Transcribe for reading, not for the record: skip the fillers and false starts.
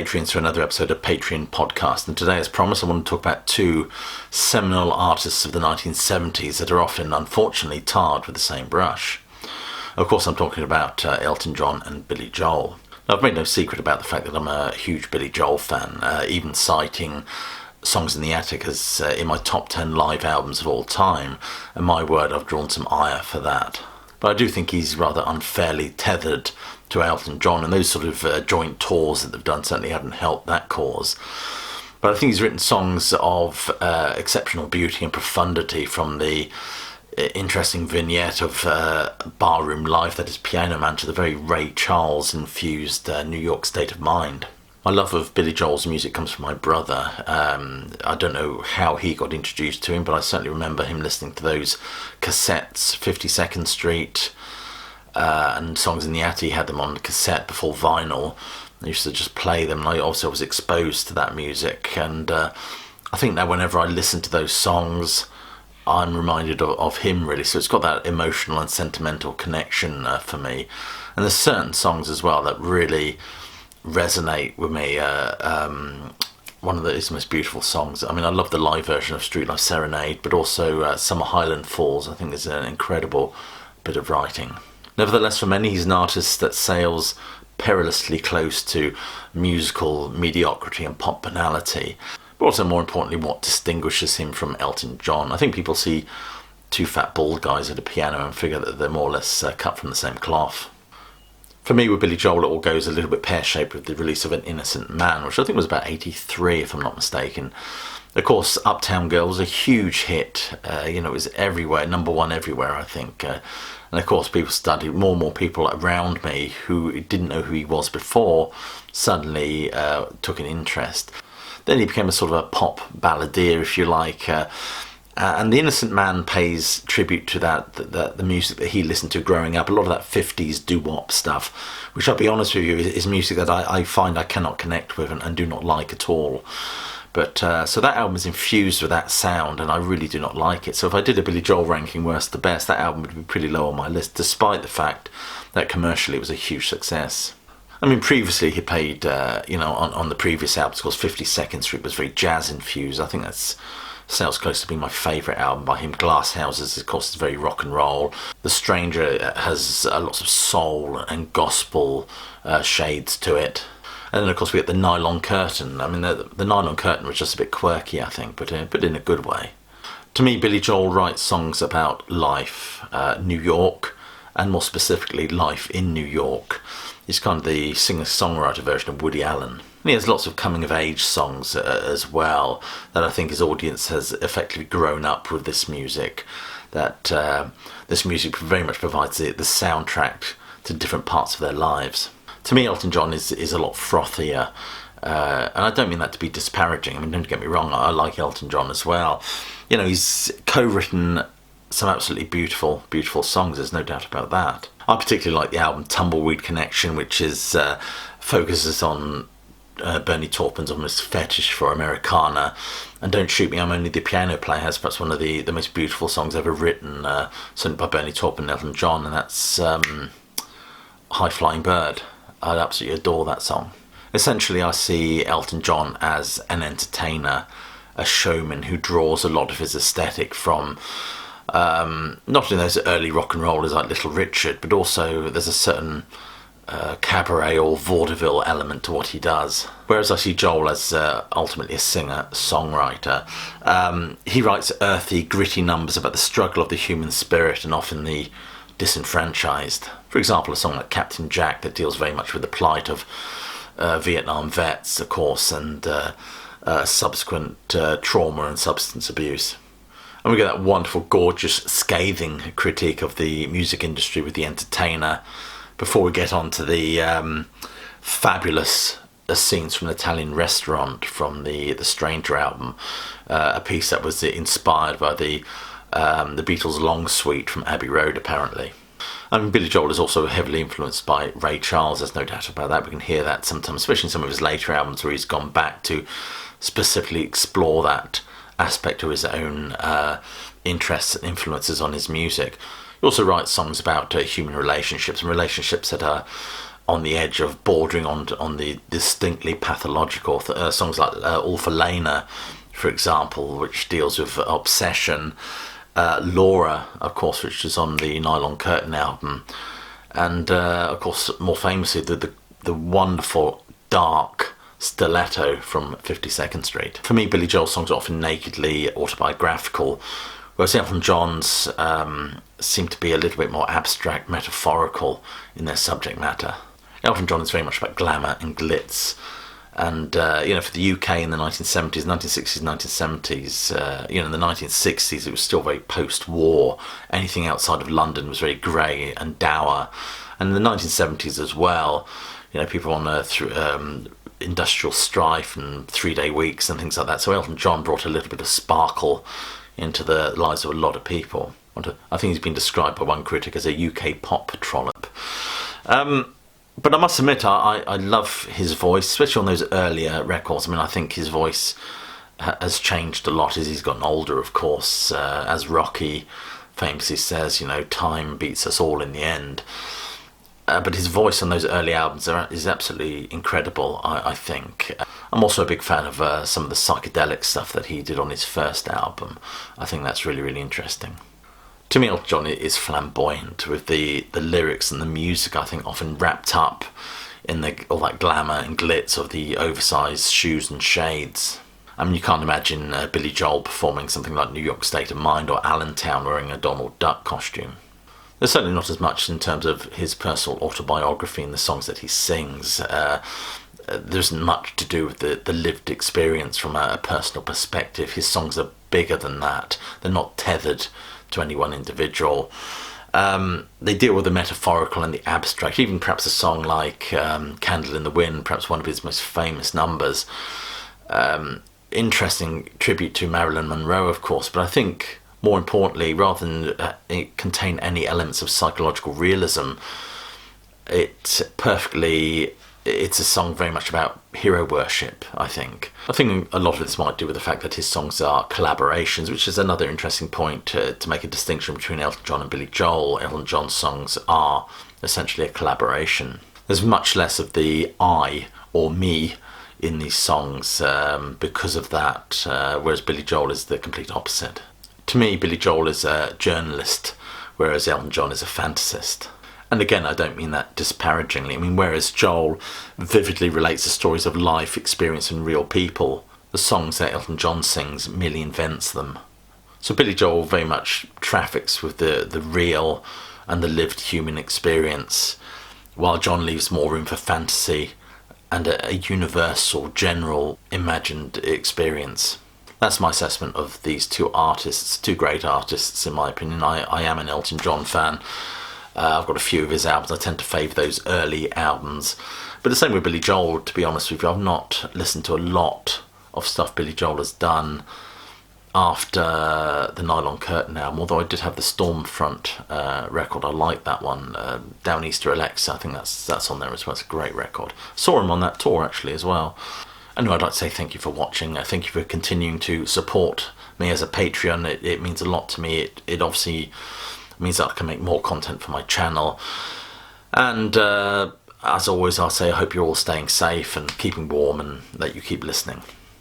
Patreons for another episode of Patron Podcast, and today, as promised, I want to talk about two seminal artists of the 1970s that are often, unfortunately, tarred with the same brush. Of course, I'm talking about Elton John and Billy Joel. Now, I've made no secret about the fact that I'm a huge Billy Joel fan, even citing Songs in the Attic as in my top 10 live albums of all time, and my word, I've drawn some ire for that. But I do think he's rather unfairly tethered to Elton John, and those sort of joint tours that they've done certainly haven't helped that cause. But I think he's written songs of exceptional beauty and profundity, from the interesting vignette of barroom life that is Piano Man to the very Ray Charles infused New York state of mind. My love of Billy Joel's music comes from my brother. I don't know how he got introduced to him, but I certainly remember him listening to those cassettes, 52nd Street and Songs in the Attic. He had them on cassette before vinyl. I used to just play them, and I also was exposed to that music. And I think now whenever I listen to those songs, I'm reminded of him, really. So it's got that emotional and sentimental connection for me. And there's certain songs as well that really resonate with me. One of his most beautiful songs, I mean, I love the live version of Street Life Serenade, but also Summer Highland Falls, I think, is an incredible bit of writing. Nevertheless, for many, he's an artist that sails perilously close to musical mediocrity and pop banality. But also, more importantly, what distinguishes him from Elton John. I think people see two fat bald guys at a piano and figure that they're more or less cut from the same cloth. For me, with Billy Joel, it all goes a little bit pear-shaped with the release of An Innocent Man, which I think was about 83, if I'm not mistaken. Of course, Uptown Girl was a huge hit. It was everywhere, number one everywhere, I think. And of course, people studied, more and more people around me who didn't know who he was before suddenly took an interest. Then he became a sort of a pop balladeer, if you like. And The Innocent Man pays tribute to the music that he listened to growing up. A lot of that 50s doo-wop stuff, which, I'll be honest with you, is music that I find I cannot connect with and do not like at all. But so that album is infused with that sound, and I really do not like it. So if I did a Billy Joel ranking worst to best, that album would be pretty low on my list, despite the fact that commercially it was a huge success. I mean, previously he played, on the previous albums, of course, 52nd Street was very jazz-infused. I think that's sails close to being my favourite album by him. Glass Houses, of course, is very rock and roll. The Stranger has lots of soul and gospel shades to it. And then, of course, we get The Nylon Curtain. I mean, the Nylon Curtain was just a bit quirky, I think, but in a good way. To me, Billy Joel writes songs about life, New York, and more specifically, life in New York. He's kind of the singer-songwriter version of Woody Allen. And he has lots of coming-of-age songs as well, that I think his audience has effectively grown up with this music. That this music very much provides the soundtrack to different parts of their lives. To me, Elton John is a lot frothier, and I don't mean that to be disparaging. I mean, don't get me wrong, I like Elton John as well. He's co-written some absolutely beautiful, beautiful songs, there's no doubt about that. I particularly like the album Tumbleweed Connection, which focuses on Bernie Taupin's almost fetish for Americana, and Don't Shoot Me, I'm Only the Piano Player has perhaps one of the most beautiful songs ever written, sung by Bernie Taupin and Elton John, and that's High Flying Bird. I absolutely adore that song. Essentially, I see Elton John as an entertainer, a showman who draws a lot of his aesthetic from not in those early rock and rollers like Little Richard, but also there's a certain cabaret or vaudeville element to what he does. Whereas I see Joel as ultimately a singer-songwriter. He writes earthy, gritty numbers about the struggle of the human spirit and often the disenfranchised. For example, a song like Captain Jack that deals very much with the plight of Vietnam vets, of course, and subsequent trauma and substance abuse. And we get that wonderful, gorgeous, scathing critique of the music industry with The Entertainer, before we get on to the fabulous scenes from an Italian restaurant from the Stranger album, a piece that was inspired by the Beatles' Long Suite from Abbey Road, apparently. I mean, Billy Joel is also heavily influenced by Ray Charles, there's no doubt about that. We can hear that sometimes, especially in some of his later albums where he's gone back to specifically explore that aspect of his own interests and influences on his music. He also writes songs about human relationships, and relationships that are on the edge of bordering on the distinctly pathological. Songs like All for Lena, for example, which deals with obsession. Laura, of course, which is on the Nylon Curtain album. And, of course, more famously, the wonderful, dark Stiletto from 52nd Street. For me, Billy Joel's songs are often nakedly autobiographical, whereas Elton John's seem to be a little bit more abstract, metaphorical in their subject matter. Elton John is very much about glamour and glitz. And, for the UK in the 1970s, 1960s, 1970s, in the 1960s, it was still very post-war. Anything outside of London was very grey and dour. And in the 1970s as well, people on industrial strife and 3-day weeks and things like that. So Elton John brought a little bit of sparkle into the lives of a lot of people. I think he's been described by one critic as a UK pop trollop. But I must admit, I love his voice, especially on those earlier records. I think his voice has changed a lot as he's gotten older, of course. As Rocky famously says, time beats us all in the end. But his voice on those early albums is absolutely incredible, I think. I'm also a big fan of some of the psychedelic stuff that he did on his first album. I think that's really, really interesting. To me, Elton John is flamboyant with the lyrics and the music, I think, often wrapped up in all that glamour and glitz of the oversized shoes and shades. You can't imagine Billy Joel performing something like New York State of Mind or Allentown wearing a Donald Duck costume. There's certainly not as much in terms of his personal autobiography and the songs that he sings. There isn't much to do with the lived experience from a personal perspective. His songs are bigger than that. They're not tethered to any one individual. They deal with the metaphorical and the abstract. Even perhaps a song like Candle in the Wind, perhaps one of his most famous numbers. Interesting tribute to Marilyn Monroe, of course, but I think more importantly, rather than it contain any elements of psychological realism, it's a song very much about hero worship, I think. I think a lot of this might do with the fact that his songs are collaborations, which is another interesting point to make a distinction between Elton John and Billy Joel. Elton John's songs are essentially a collaboration. There's much less of the I or me in these songs because of that, whereas Billy Joel is the complete opposite. To me, Billy Joel is a journalist, whereas Elton John is a fantasist. And again, I don't mean that disparagingly. Whereas Joel vividly relates the stories of life experience in real people, the songs that Elton John sings merely invents them. So Billy Joel very much traffics with the real and the lived human experience, while John leaves more room for fantasy and a universal, general, imagined experience. That's my assessment of these two artists, two great artists in my opinion. I am an Elton John fan. I've got a few of his albums. I tend to favour those early albums. But the same with Billy Joel, to be honest with you. I've not listened to a lot of stuff Billy Joel has done after the Nylon Curtain album, although I did have the Stormfront record. I like that one. Downeaster Alexa, I think that's on there as well. It's a great record. Saw him on that tour actually as well. Anyway, I'd like to say thank you for watching. Thank you for continuing to support me as a Patreon. It means a lot to me. It obviously means that I can make more content for my channel. And as always, I'll say I hope you're all staying safe and keeping warm and that you keep listening.